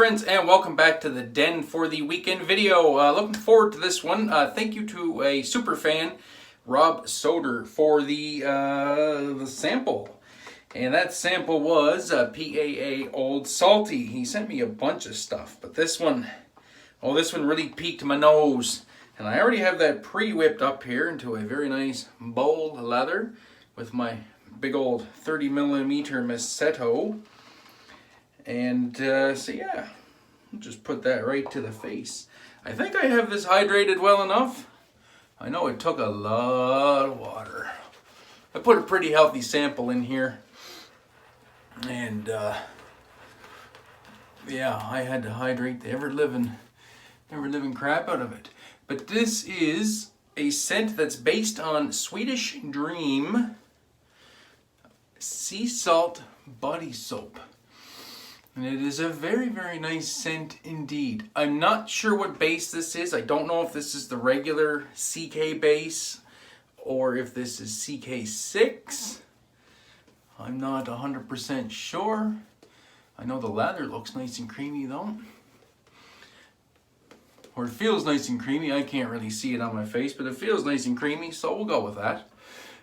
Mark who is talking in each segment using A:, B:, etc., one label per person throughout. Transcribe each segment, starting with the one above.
A: friends, and welcome back to the Den for the weekend video. Looking forward to this one. Thank you to a super fan, Rob Soder, for the sample. And that sample was PAA Old Salty. He sent me a bunch of stuff, but this one really piqued my nose. And I already have that pre-whipped up here into a very nice bowl leather with my big old 30mm Maseto. And so yeah, I'll just put that right to the face. I think I have this hydrated well enough. I know it took a lot of water. I put a pretty healthy sample in here. And yeah, I had to hydrate the ever-living crap out of it. But this is a scent that's based on Swedish Dream Sea Salt Body Soap. And it is a very, very nice scent indeed. I'm not sure what base this is. I don't know if this is the regular CK base or if this is CK6. I'm not 100% sure. I know the lather looks nice and creamy though. Or it feels nice and creamy. I can't really see it on my face, but it feels nice and creamy, so we'll go with that.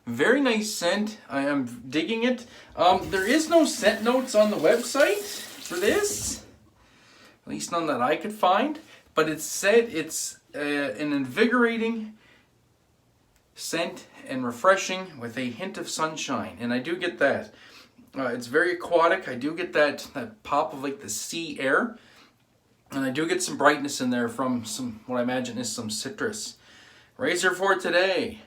A: Very nice scent. I am digging it. There is no scent notes on the website for this, at least none that I could find, but it said it's an invigorating scent and refreshing with a hint of sunshine, and I do get that. It's very aquatic. I do get that pop of like the sea air, and I do get some brightness in there from some, what I imagine is some citrus. Razor for today,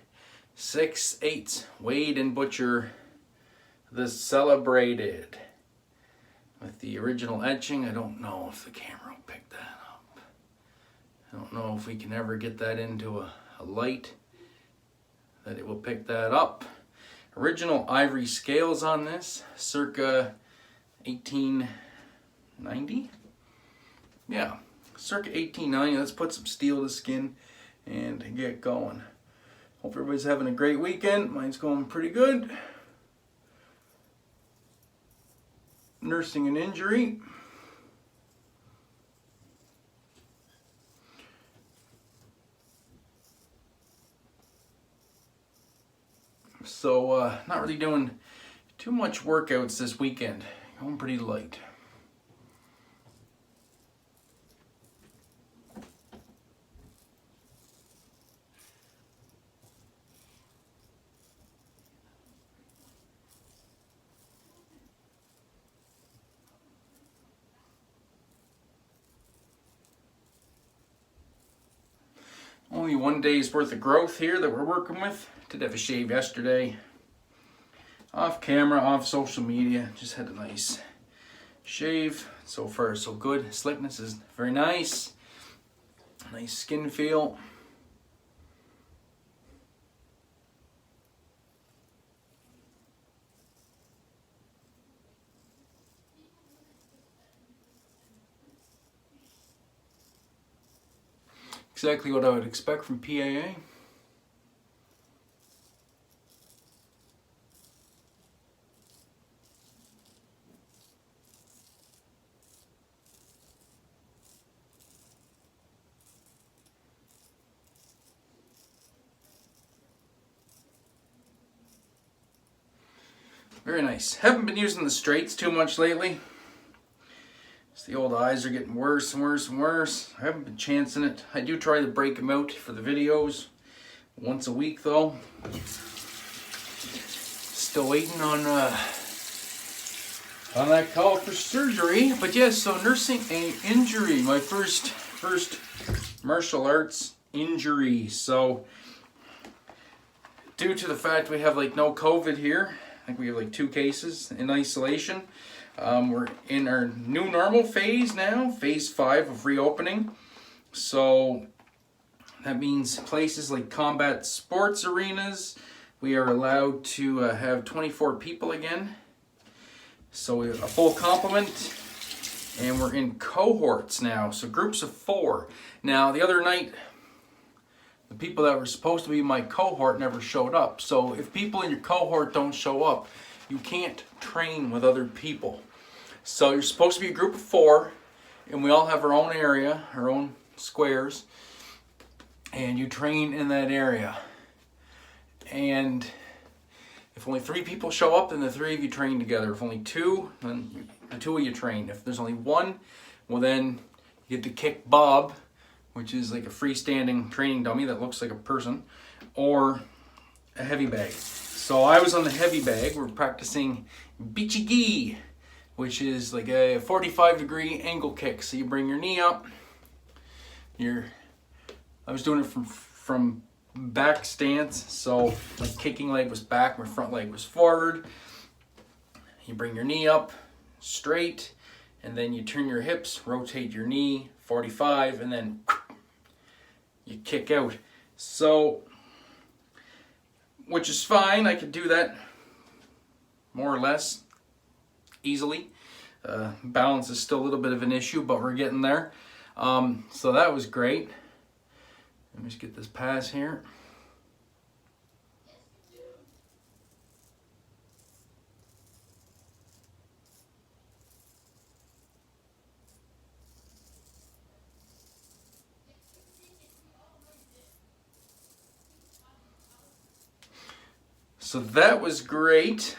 A: 6/8 Wade and Butcher, the Celebrated. With the original etching. I don't know if the camera will pick that up. I don't know if we can ever get that into a light that it will pick that up. Original ivory scales on this, circa 1890. Yeah, circa 1890. Let's put some steel to the skin and get going. Hope everybody's having a great weekend. Mine's going pretty good. Nursing an injury. So not really doing too much workouts this weekend. Going pretty light. Only 1 day's worth of growth here that we're working with. Did have a shave yesterday. Off camera, off social media. Just had a nice shave. So far so good. Slickness is very nice. Nice skin feel. Exactly what I would expect from PAA. Very nice. Haven't been using the straights too much lately. The old eyes are getting worse and worse and worse. I haven't been chancing it. I do try to break them out for the videos once a week though. Still waiting on that call for surgery. But yes, so nursing an injury. My first martial arts injury. So due to the fact we have like no COVID here, I think we have like 2 cases in isolation. We're in our new normal phase now, phase 5 of reopening. So that means places like combat sports arenas, we are allowed to have 24 people again. So we have a full complement, and we're in cohorts now, so groups of 4. Now the other night, the people that were supposed to be my cohort never showed up. So if people in your cohort don't show up, you can't train with other people. So you're supposed to be a group of 4, and we all have our own area, our own squares, and you train in that area. And if only 3 people show up, then the 3 of you train together. If only 2, then the 2 of you train. If there's only 1, well then you get to kick Bob, which is like a freestanding training dummy that looks like a person, or a heavy bag. So I was on the heavy bag. We're practicing bichi-gi, which is like a 45-degree angle kick. So you bring your knee up. I was doing it from back stance. So my kicking leg was back, my front leg was forward. You bring your knee up straight, and then you turn your hips, rotate your knee 45, and then you kick out. So, which is fine. I could do that more or less easily. Balance is still a little bit of an issue, but we're getting there. So that was great. Let me just get this pass here. So that was great.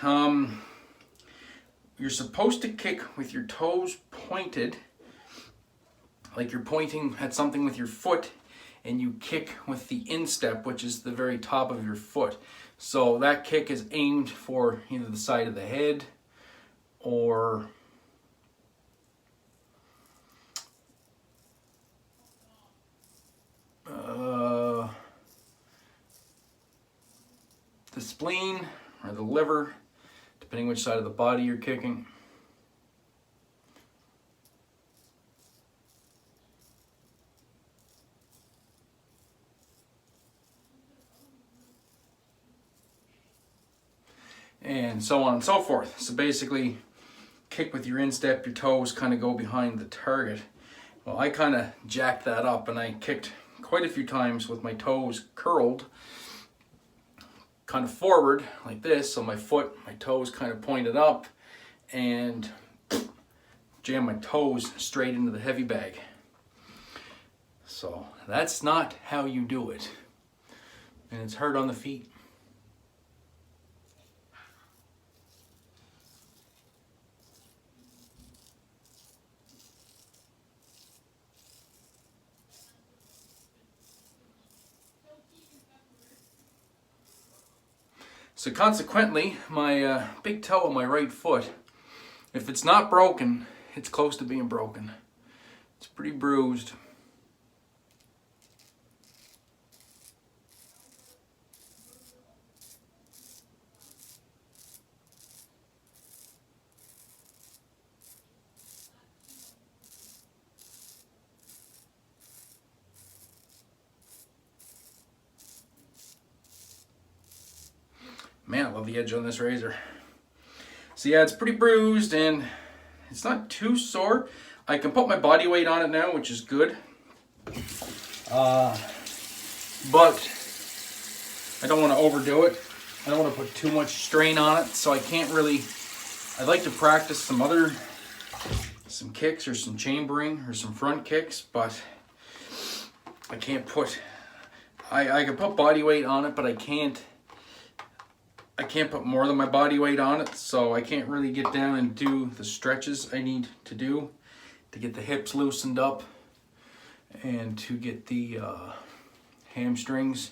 A: You're supposed to kick with your toes pointed, like you're pointing at something with your foot, and you kick with the instep, which is the very top of your foot. So that kick is aimed for either the side of the head or the spleen or the liver, depending which side of the body you're kicking. And so on and so forth. So basically, kick with your instep, your toes kind of go behind the target. Well, I kind of jacked that up, and I kicked quite a few times with my toes curled kind of forward like this, so my toes kind of pointed up, and jam my toes straight into the heavy bag. So that's not how you do it, and it's hard on the feet. So consequently, my big toe on my right foot, if it's not broken, it's close to being broken. It's pretty bruised. Man, I love the edge on this razor. So yeah, it's pretty bruised and it's not too sore. I can put my body weight on it now, which is good. But I don't want to overdo it. I don't want to put too much strain on it, so I can't really... I'd like to practice some kicks or some chambering or some front kicks, but I can't put... I can put body weight on it, but I can't put more than my body weight on it, so I can't really get down and do the stretches I need to do to get the hips loosened up and to get the hamstrings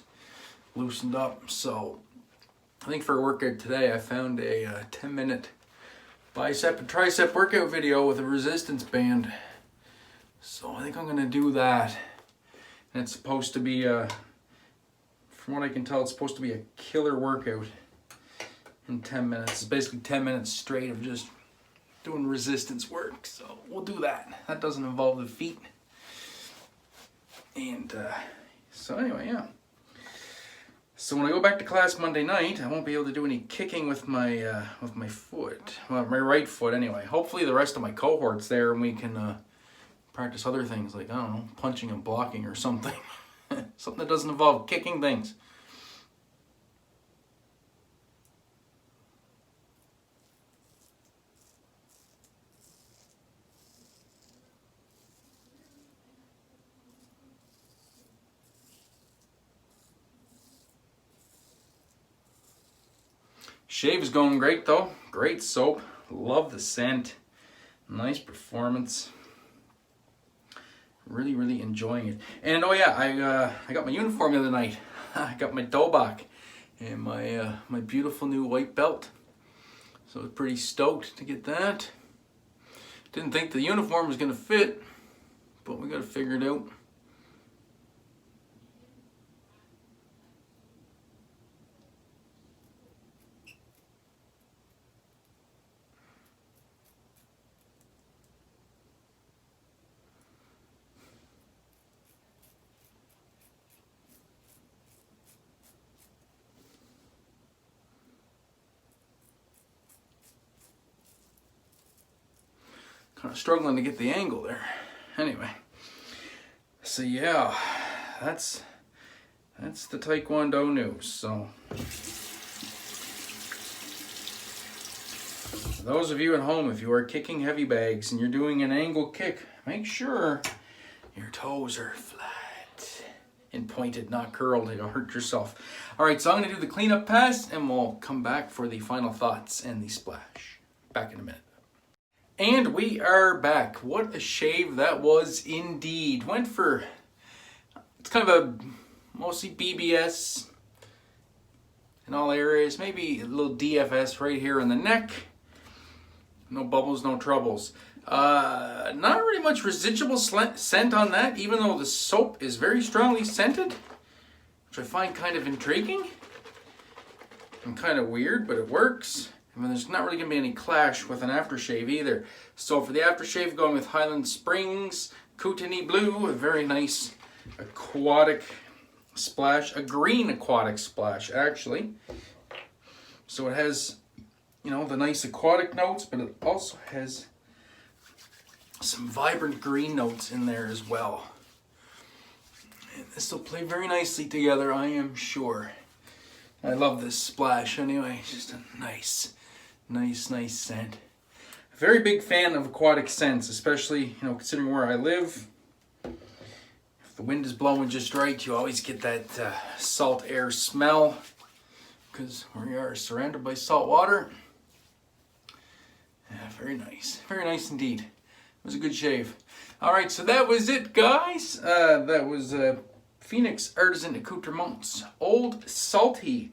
A: loosened up. So I think for a workout today, I found a 10-minute bicep and tricep workout video with a resistance band. So I think I'm gonna do that. And it's supposed to be from what I can tell, it's supposed to be a killer workout. In 10 minutes. It's basically 10 minutes straight of just doing resistance work. So we'll do that. That doesn't involve the feet. And so anyway, yeah. So when I go back to class Monday night, I won't be able to do any kicking with my foot. Well, my right foot anyway. Hopefully the rest of my cohort's there and we can practice other things like, I don't know, punching and blocking or something. Something that doesn't involve kicking things. Shave is going great though. Great soap. Love the scent. Nice performance. Really, really enjoying it. And oh yeah, I got my uniform the other night. I got my dobak and my beautiful new white belt. So I was pretty stoked to get that. Didn't think the uniform was gonna fit, but we gotta figure it out. Kind of struggling to get the angle there. Anyway, so yeah, that's the Taekwondo news. So for those of you at home, if you are kicking heavy bags and you're doing an angle kick, make sure your toes are flat and pointed, not curled. You'll hurt yourself. All right, so I'm gonna do the cleanup pass and we'll come back for the final thoughts and the splash. Back in a minute. And we are back. What a shave that was indeed. Went for, it's kind of a mostly BBS in all areas. Maybe a little DFS right here in the neck. No bubbles, no troubles. Not really much residual scent on that, even though the soap is very strongly scented, which I find kind of intriguing and kind of weird, but it works. I mean, there's not really going to be any clash with an aftershave either. So for the aftershave, going with Highland Springs Kootenay Blue, a very nice aquatic splash, a green aquatic splash actually. So it has, you know, the nice aquatic notes, but it also has some vibrant green notes in there as well. And this will play very nicely together, I am sure. I love this splash anyway. It's just a nice scent. A very big fan of aquatic scents, especially, you know, considering where I live. If the wind is blowing just right, you always get that salt air smell because we are surrounded by salt water. Yeah, very nice indeed. It was a good shave. All right, so that was it, guys. That was Phoenix Artisan Accoutrements Old Salty.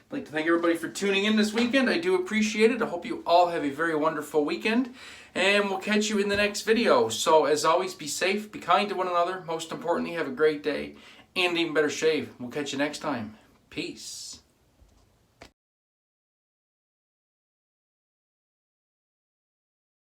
A: I'd like to thank everybody for tuning in this weekend. I do appreciate it. I hope you all have a very wonderful weekend. And we'll catch you in the next video. So as always, be safe, be kind to one another. Most importantly, have a great day and even better shave. We'll catch you next time. Peace.